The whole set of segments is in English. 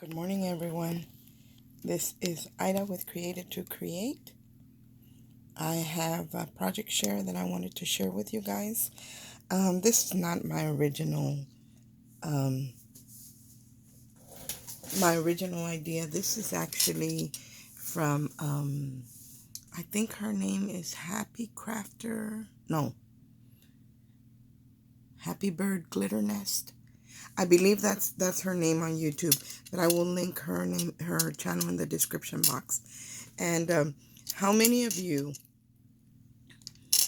Good morning, everyone. This is Ida with Created to Create. I have a project share that I wanted to share with you guys. This is not um, my original idea. This is actually from I think her name is Happy Crafter. No, Happy Bird Glitter Nest. I believe that's her name on YouTube, but I will link her channel in the description box. And how many of you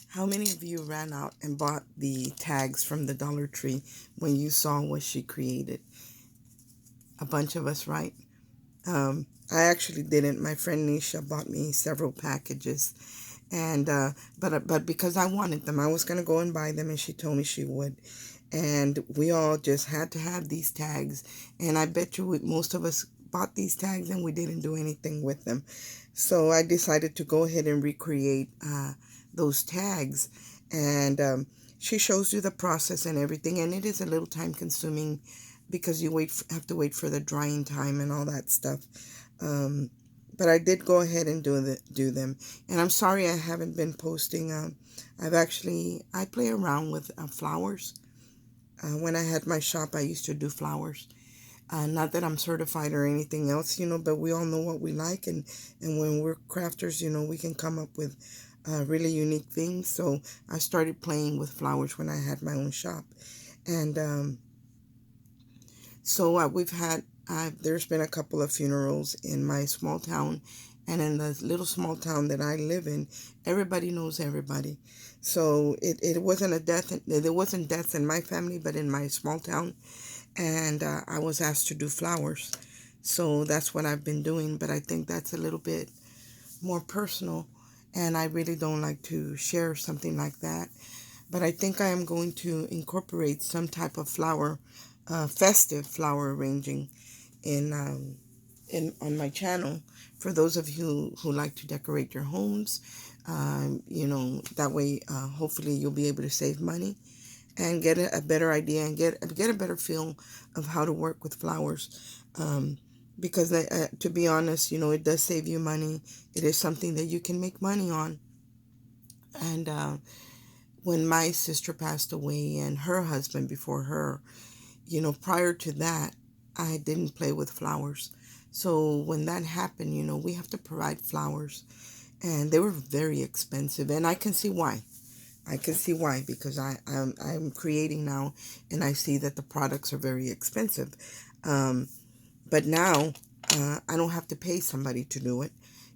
How many of you ran out and bought the tags from the Dollar Tree when you saw what she created? A bunch of us, right? I actually didn't. My friend Nisha bought me several packages, and but because I wanted them, I was gonna go and buy them, and she told me she would, and we all just had to have these tags. And I bet you most of us bought these tags and we didn't do anything with them. So I decided to go ahead and recreate those tags, and she shows you the process and everything, and it is a little time consuming because you have to wait for the drying time and all that stuff. Um, but I did go ahead and do them, and I'm sorry I haven't been posting. I play around with flowers. When I had my shop, I used to do flowers. Not that I'm certified or anything else, but we all know what we like, and when we're crafters, we can come up with really unique things. So I started playing with flowers when I had my own shop, and so there's been a couple of funerals in my small town, and in the little small town that I live in, everybody knows everybody. So it wasn't a death. There wasn't deaths in my family, but in my small town, and I was asked to do flowers. So that's what I've been doing, but I think that's a little bit more personal, and I really don't like to share something like that. But I think I am going to incorporate some type of festive flower arranging in on my channel for those of you who like to decorate your homes. That way, hopefully, you'll be able to save money and get a better idea and get a better feel of how to work with flowers. Because to be honest, it does save you money. It is something that you can make money on. And when my sister passed away and her husband before her, prior to that, I didn't play with flowers. So when that happened, we have to provide flowers, and they were very expensive, and I can see why. I can see why, because I'm creating now, and I see that the products are very expensive. Um, but now I don't have to pay somebody to do it.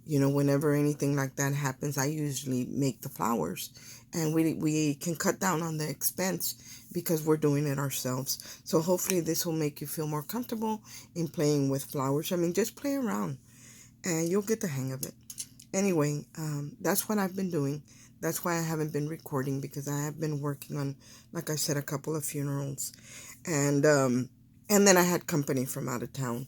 Whenever anything like that happens, I usually make the flowers, and we can cut down on the expense because we're doing it ourselves. So hopefully this will make you feel more comfortable in playing with flowers. I mean, just play around and you'll get the hang of it. Anyway, that's what I've been doing. That's why I haven't been recording, because I have been working on, like I said, a couple of funerals, and then I had company from out of town.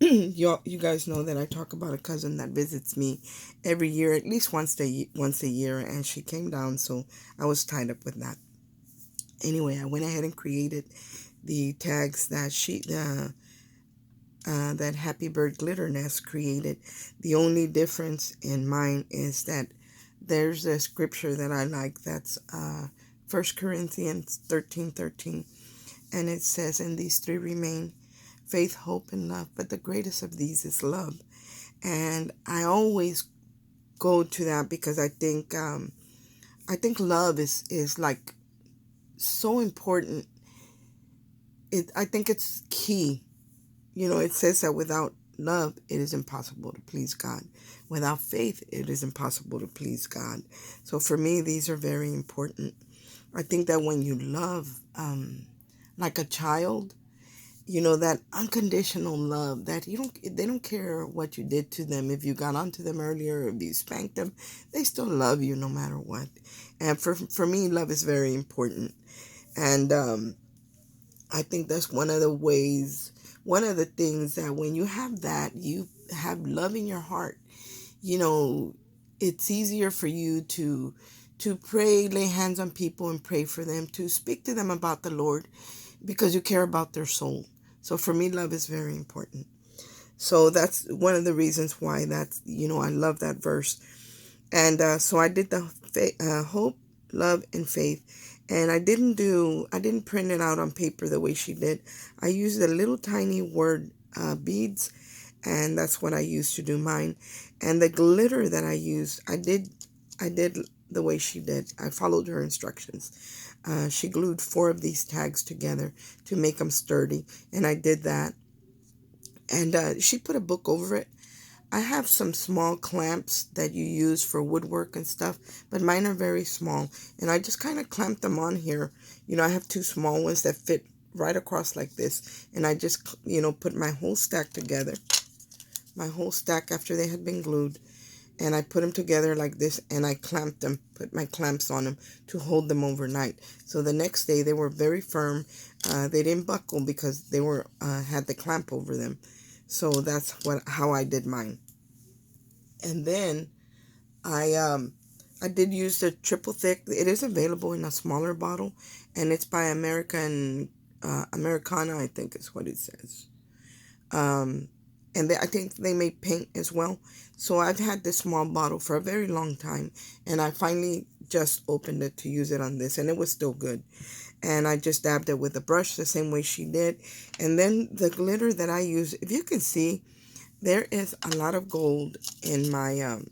You guys know that I talk about a cousin that visits me every year, at least once a year, and she came down, so I was tied up with that. Anyway, I went ahead and created the tags that Happy Bird Glitter Nest created. The only difference in mine is that there's a scripture that I like. That's 1 Corinthians 13:13, and it says, "And these three remain: faith, hope, and love. But the greatest of these is love." And I always go to that because I think love is like so important. I think it's key. It says that without love, it is impossible to please God. Without faith, it is impossible to please God. So for me, these are very important. I think that when you love, like a child, that unconditional love, that they don't care what you did to them. If you got onto them earlier, if you spanked them, they still love you no matter what. And for me, love is very important. And I think that's one of the things, that when you have that, you have love in your heart, you know, it's easier for you to pray, lay hands on people and pray for them, to speak to them about the Lord, because you care about their soul. So for me, love is very important. So that's one of the reasons why that's, I love that verse. And so I did the hope, love, and faith. And I didn't print it out on paper the way she did. I used the little tiny word beads, and that's what I used to do mine. And the glitter that I used, I did the way she did. I followed her instructions. She glued 4 of these tags together to make them sturdy, and I did that. And she put a book over it. I have some small clamps that you use for woodwork and stuff, but mine are very small, and I just kind of clamp them on here. I have 2 small ones that fit right across like this, and I just, put my whole stack together, my whole stack after they had been glued, and I put them together like this, and I clamped them, put my clamps on them to hold them overnight. So the next day they were very firm. They didn't buckle because they were had the clamp over them. So that's how I did mine. And then I did use the triple thick. It is available in a smaller bottle, and it's by Americana, I think is what it says. And I think they make paint as well. So I've had this small bottle for a very long time, and I finally just opened it to use it on this, and it was still good. And I just dabbed it with a brush the same way she did. And then the glitter that I use, if you can see, there is a lot of gold in mine.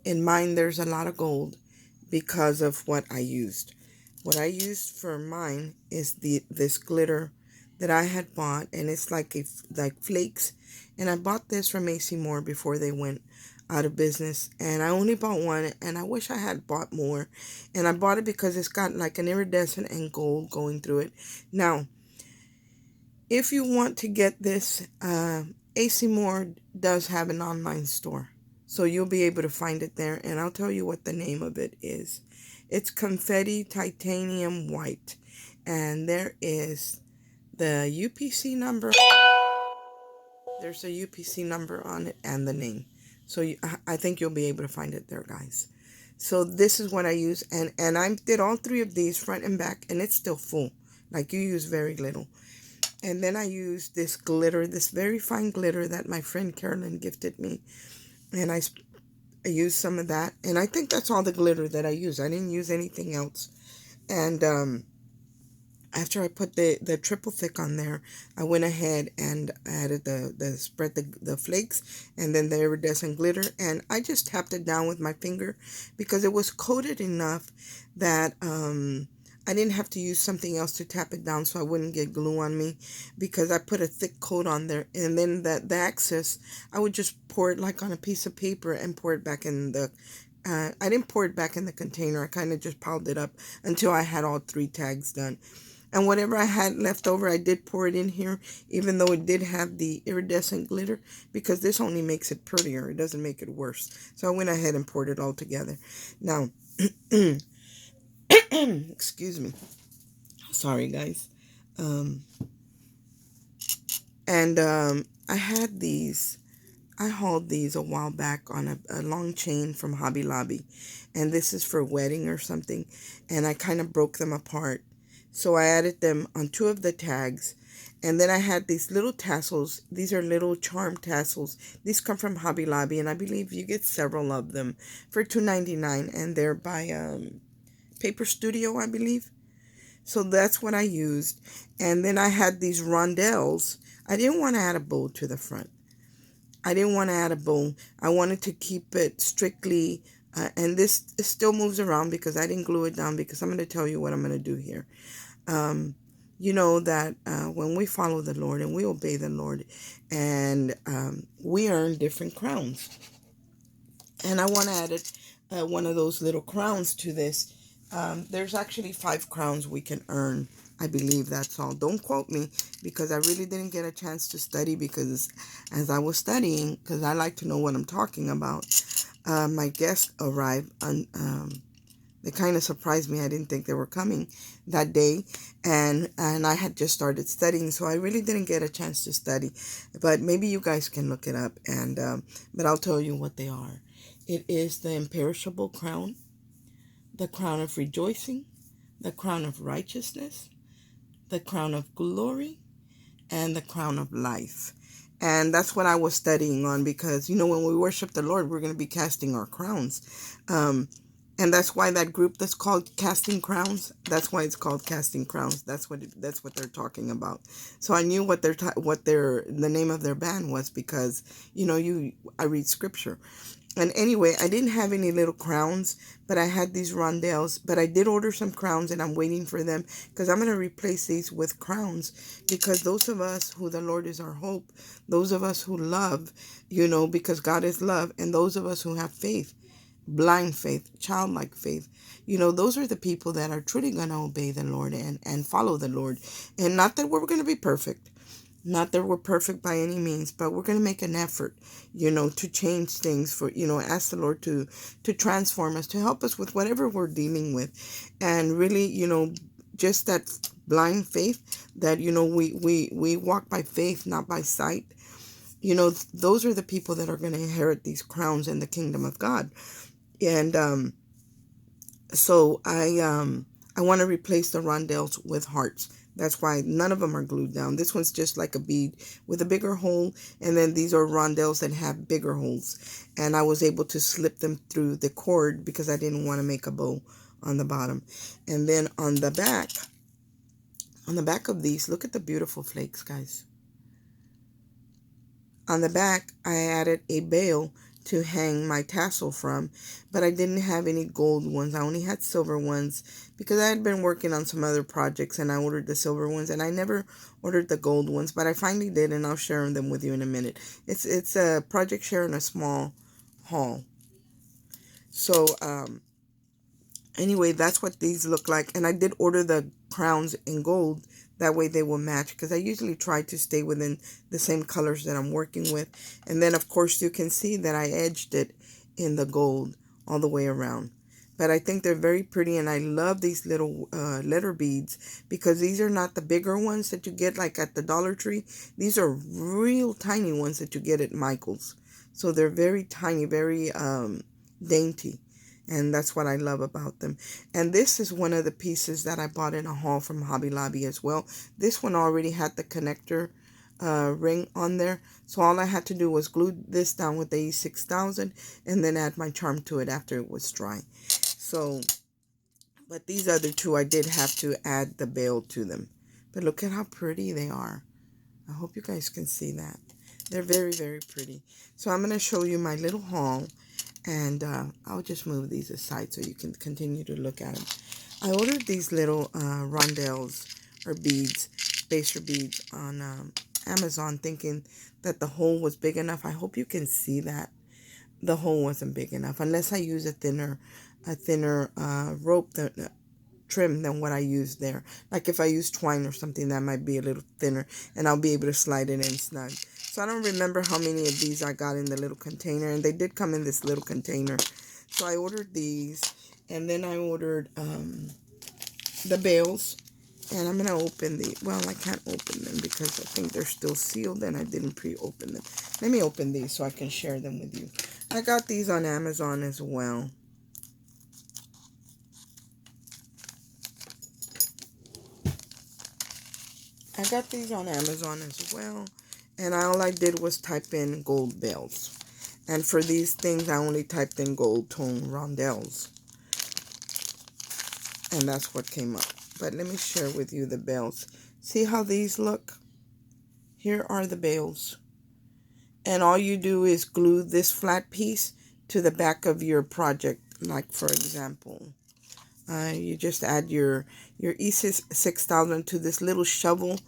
There's a lot of gold because of what I used. What I used for mine is this glitter that I had bought, and it's like flakes. And I bought this from AC Moore before they went out of business, and I only bought one, and I wish I had bought more. And I bought it because it's got like an iridescent and gold going through it. Now, if you want to get this, AC Moore does have an online store. So you'll be able to find it there. And I'll tell you what the name of it is. It's Confetti Titanium White. And there is the UPC number. There's a UPC number on it and the name. So I think you'll be able to find it there, guys. So this is what I use. And I did all 3 of these front and back. And it's still full. Like, you use very little. And then I used this glitter, this very fine glitter that my friend Carolyn gifted me. And I used some of that. And I think that's all the glitter that I used. I didn't use anything else. And after I put the triple thick on there, I went ahead and added spread the flakes and then the iridescent glitter. And I just tapped it down with my finger because it was coated enough that I didn't have to use something else to tap it down so I wouldn't get glue on me, because I put a thick coat on there. And then the excess, I would just pour it like on a piece of paper and pour it back in the, I didn't pour it back in the container. I kind of just piled it up until I had all 3 tags done. And whatever I had left over, I did pour it in here, even though it did have the iridescent glitter, because this only makes it prettier. It doesn't make it worse. So I went ahead and poured it all together. Now, excuse me. Sorry, guys. I had these. I hauled these a while back on a long chain from Hobby Lobby. And this is for wedding or something. And I kind of broke them apart. So I added them on 2 of the tags. And then I had these little tassels. These are little charm tassels. These come from Hobby Lobby. And I believe you get several of them for $2.99. And they're by Paper Studio, I believe. So that's what I used. And then I had these rondelles. I didn't want to add a bow to the front. I didn't want to add a bow. I wanted to keep it strictly, and this it still moves around because I didn't glue it down, because I'm going to tell you what I'm going to do here. You know that when we follow the Lord and we obey the Lord, and we earn different crowns. And I want to add one of those little crowns to this. There's actually 5 crowns we can earn. I believe that's all. Don't quote me, because I really didn't get a chance to study, because as I was studying, because I like to know what I'm talking about, my guests arrived. They kind of surprised me. I didn't think they were coming that day, and I had just started studying, so I really didn't get a chance to study. But maybe you guys can look it up, and but I'll tell you what they are. It is the imperishable crown, the crown of rejoicing, the crown of righteousness, the crown of glory, and the crown of life. And that's what I was studying on, because, when we worship the Lord, we're going to be casting our crowns. Um, and that's why that group that's called Casting Crowns, that's why it's called Casting Crowns. That's what they're talking about. So I knew what the name of their band was, because, I read scripture. And anyway, I didn't have any little crowns, but I had these rondelles. But I did order some crowns, and I'm waiting for them, because I'm going to replace these with crowns. Because those of us who the Lord is our hope, those of us who love, because God is love, and those of us who have faith, blind faith, childlike faith, those are the people that are truly going to obey the Lord and follow the Lord. And not that we're going to be perfect. Not that we're perfect by any means, but we're going to make an effort, to change things, for, ask the Lord to transform us, to help us with whatever we're dealing with. And really, just that blind faith that, we walk by faith, not by sight. Those are the people that are going to inherit these crowns in the kingdom of God. And, so I want to replace the rondelles with hearts. That's why none of them are glued down. This one's just like a bead with a bigger hole, and then these are rondelles that have bigger holes. And I was able to slip them through the cord because I didn't want to make a bow on the bottom. And then on the back of these, look at the beautiful flakes, guys. On the back, I added a bail to hang my tassel from, but I didn't have any gold ones. I only had silver ones because I had been working on some other projects, and I ordered the silver ones, and I never ordered the gold ones, but I finally did, and I'll share them with you in a minute. It's a project share in a small haul. So anyway, that's what these look like. And I did order the crowns in gold. That way they will match, because I usually try to stay within the same colors that I'm working with. And then, of course, you can see that I edged it in the gold all the way around. But I think they're very pretty, and I love these little letter beads, because these are not the bigger ones that you get like at the Dollar Tree. These are real tiny ones that you get at Michael's. So they're very tiny, very dainty. And that's what I love about them. And this is one of the pieces that I bought in a haul from Hobby Lobby as well. This one already had the connector ring on there. So all I had to do was glue this down with the E6000 and then add my charm to it after it was dry. So, but these other two, I did have to add the bail to them. But look at how pretty they are. I hope you guys can see that. They're very, very pretty. So I'm going to show you my little haul. And I'll just move these aside so you can continue to look at them. I ordered these little rondelles or beads, spacer beads on Amazon, thinking that the hole was big enough. I hope you can see that. The hole wasn't big enough, unless I use a thinner rope trim than what I used there. Like if I use twine or something, that might be a little thinner, and I'll be able to slide it in snug. So I don't remember how many of these I got in the little container, and they did come in this little container. So I ordered these, and then I ordered the bales, and I'm going to open the, well, I can't open them because I think they're still sealed, and I didn't pre-open them. Let me open these so I can share them with you. I got these on Amazon as well. I got these on Amazon as well, and all I did was type in gold bells. And for these things, I only typed in gold tone rondelles. And that's what came up. But let me share with you the bells. See how these look? Here are the bells. And all you do is glue this flat piece to the back of your project. Like, for example, you just add your E6000 to this little shovel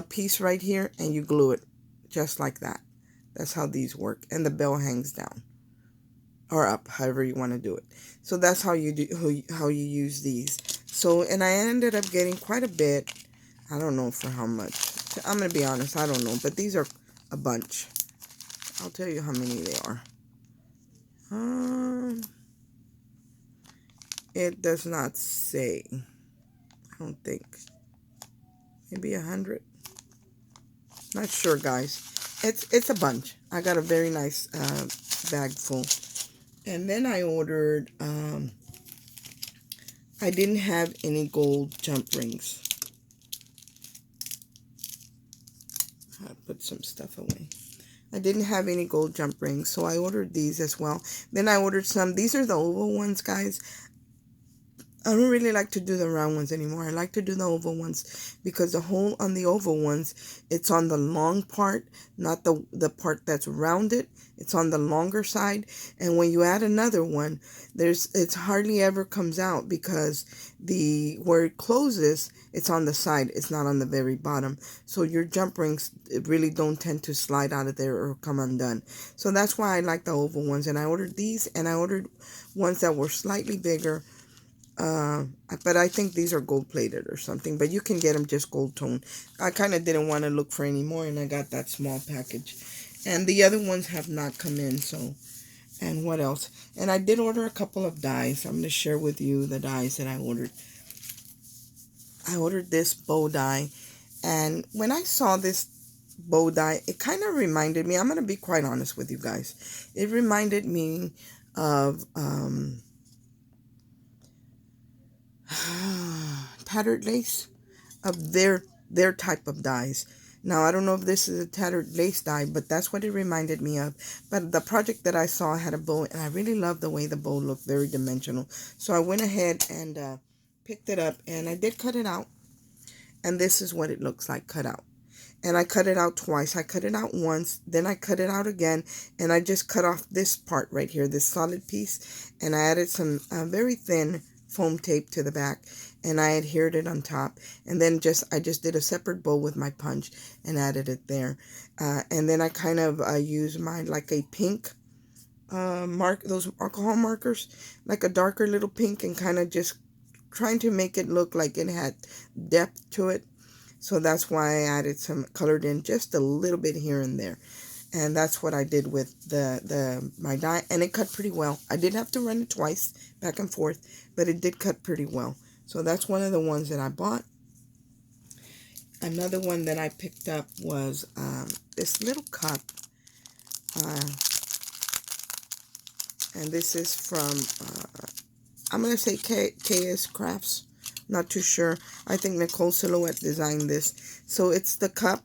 piece right here, and you glue it just like that. That's how these work. And the bell hangs down or up, however you want to do it. So that's how you do how you use these. So, and I ended up getting quite a bit. I don't know for how much. I'm going to be honest, I don't know, but these are a bunch. I'll tell you how many they are. It does not say. I don't think. Maybe 100. Not sure, guys. It's a bunch. I got a very nice bag full. And then I ordered, I didn't have any gold jump rings. I put some stuff away. I didn't have any gold jump rings, so I ordered these as well. Then I ordered some. These are the oval ones, guys. I don't really like to do the round ones anymore. I like to do the oval ones because the hole on the oval ones, it's on the long part, not the part that's rounded. It's on the longer side. And when you add another one, it's hardly ever comes out because where it closes, it's on the side. It's not on the very bottom. So your jump rings really don't tend to slide out of there or come undone. So that's why I like the oval ones. And I ordered these, and I ordered ones that were slightly bigger. But I think these are gold plated or something, but you can get them just gold tone. I kind of didn't want to look for any more, and I got that small package. And the other ones have not come in, so. And what else? And I did order a couple of dies. I'm going to share with you the dies that I ordered. I ordered this bow die, and when I saw this bow die, it kind of reminded me, I'm going to be quite honest with you guys. It reminded me of, tattered lace, of their type of dies. Now I don't know if this is a tattered lace die, but that's what it reminded me of. But the project that I saw had a bow, and I really loved the way the bow looked, very dimensional. So I went ahead and picked it up, and I did cut it out, and this is what it looks like cut out. And I cut it out twice. I cut it out once, then I cut it out again, and I just cut off this part right here, this solid piece, and I added some very thin foam tape to the back, and I adhered it on top, and then I just did a separate bow with my punch and added it there, and then I kind of used mine like a pink those alcohol markers, like a darker little pink, and kind of just trying to make it look like it had depth to it. So that's why I added some colored in just a little bit here and there. And that's what I did with my die, and it cut pretty well. I did have to run it twice, back and forth, but it did cut pretty well. So that's one of the ones that I bought. Another one that I picked up was this little cup. And this is from, I'm going to say KS Crafts. Not too sure. I think Nicole Silhouette designed this. So it's the cup.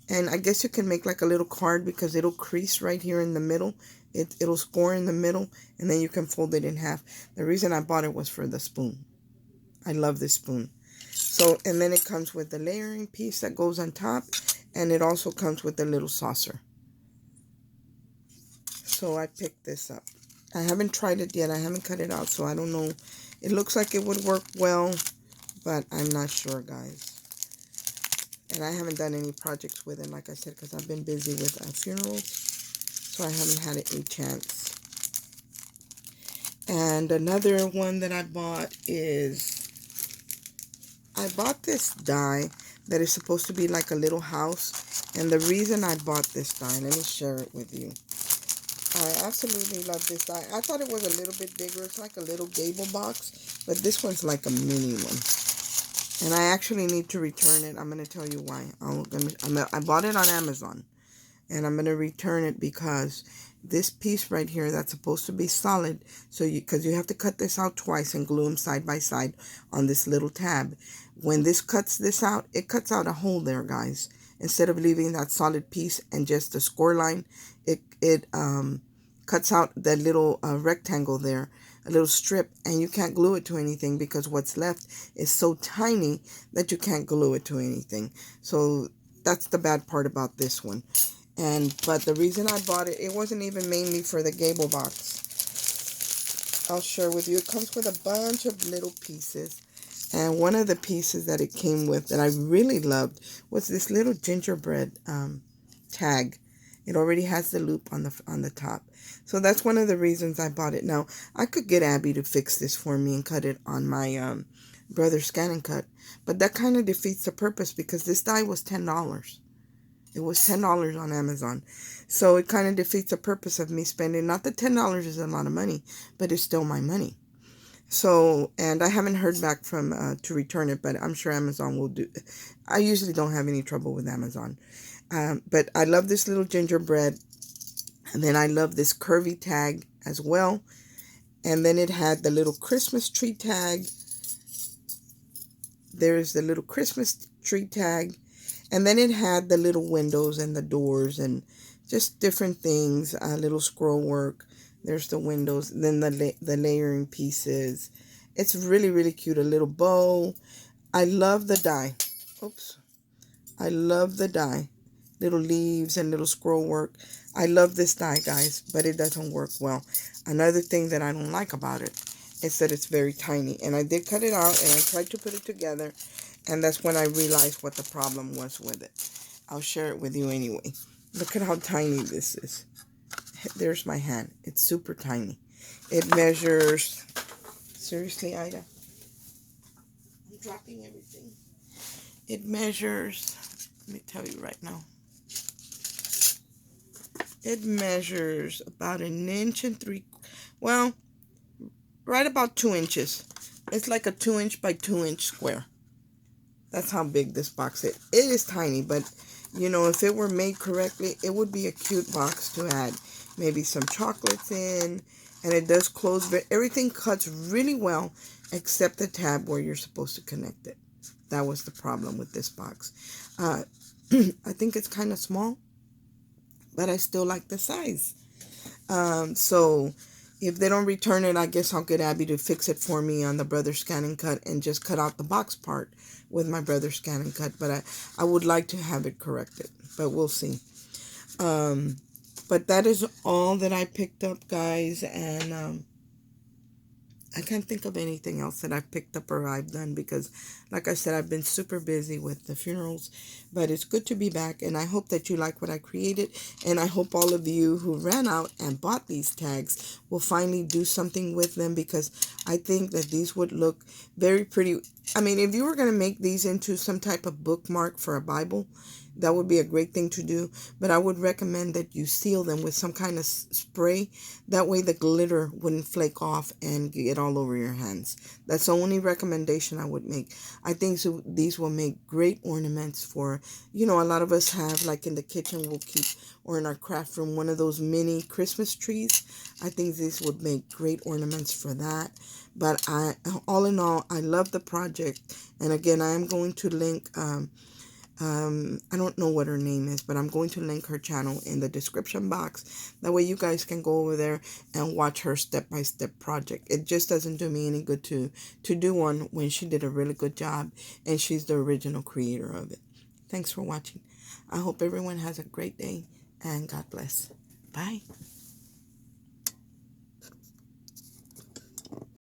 And I guess you can make like a little card because it'll crease right here in the middle. It'll score in the middle, and then you can fold it in half. The reason I bought it was for the spoon. I love this spoon. So, and then it comes with the layering piece that goes on top, and it also comes with the little saucer. So I picked this up. I haven't tried it yet. I haven't cut it out, so I don't know. It looks like it would work well, but I'm not sure, guys. And I haven't done any projects with it, like I said, because I've been busy with funerals. So I haven't had any chance. And another one that I bought is, I bought this die that is supposed to be like a little house. And the reason I bought this die, let me share it with you. I absolutely love this die. I thought it was a little bit bigger. It's like a little gable box, but this one's like a mini one. And I actually need to return it. I'm going to tell you why. I bought it on Amazon. And I'm going to return it because this piece right here that's supposed to be solid, because you have to cut this out twice and glue them side by side on this little tab. When this cuts this out, it cuts out a hole there, guys. Instead of leaving that solid piece and just the score line, it cuts out that little rectangle there, a little strip, and you can't glue it to anything because what's left is so tiny that you can't glue it to anything. So that's the bad part about this one. But the reason I bought it, it wasn't even mainly for the gable box. I'll share with you. It comes with a bunch of little pieces. And one of the pieces that it came with that I really loved was this little gingerbread tag. It already has the loop on the top. So that's one of the reasons I bought it. Now, I could get Abby to fix this for me and cut it on my brother's Scan and Cut. But that kind of defeats the purpose because this die was $10. It was $10 on Amazon. So it kind of defeats the purpose of me spending, not that $10 is a lot of money, but it's still my money. So, and I haven't heard back from to return it, but I'm sure Amazon will do. I usually don't have any trouble with Amazon. But I love this little gingerbread. And then I love this curvy tag as well. And then it had the little Christmas tree tag. There's the little Christmas tree tag. And then it had the little windows and the doors and just different things, little scroll work. There's the windows, then the layering pieces. It's really, really cute. A little bow. I love the die. Oops. I love the die. Little leaves and little scroll work. I love this die, guys, but it doesn't work well. Another thing that I don't like about it is that it's very tiny. And I did cut it out and I tried to put it together. And that's when I realized what the problem was with it. I'll share it with you anyway. Look at how tiny this is. There's my hand. It's super tiny. It measures... Seriously, Ida? I'm dropping everything. It measures... Let me tell you right now. It measures about 1.3 inches. Well, right about 2 inches. It's like a 2-inch by 2-inch square. That's how big this box is. It is tiny, but you know, if it were made correctly, it would be a cute box to add maybe some chocolates in. And it does close, but everything cuts really well except the tab where you're supposed to connect it. That was the problem with this box. I think it's kind of small, but I still like the size. So if they don't return it, I guess I'll get Abby to fix it for me on the Brother Scan and Cut and just cut out the box part with my Brother Scan and Cut. But I would like to have it corrected, but we'll see. But that is all that I picked up, guys. And I can't think of anything else that I've picked up or I've done because, like I said, I've been super busy with the funerals. But it's good to be back, and I hope that you like what I created. And I hope all of you who ran out and bought these tags will finally do something with them because I think that these would look very pretty. I mean, if you were going to make these into some type of bookmark for a Bible, that would be a great thing to do. But I would recommend that you seal them with some kind of spray. That way the glitter wouldn't flake off and get all over your hands. That's the only recommendation I would make. I think so, these will make great ornaments for, you know, a lot of us have, like in the kitchen, we'll keep, or in our craft room, one of those mini Christmas trees. I think this would make great ornaments for that. But all in all, I love the project. And again, I am going to link... I don't know what her name is, but I'm going to link her channel in the description box. That way you guys can go over there and watch her step-by-step project. It just doesn't do me any good to do one when she did a really good job and she's the original creator of it. Thanks for watching. I hope everyone has a great day and God bless. Bye.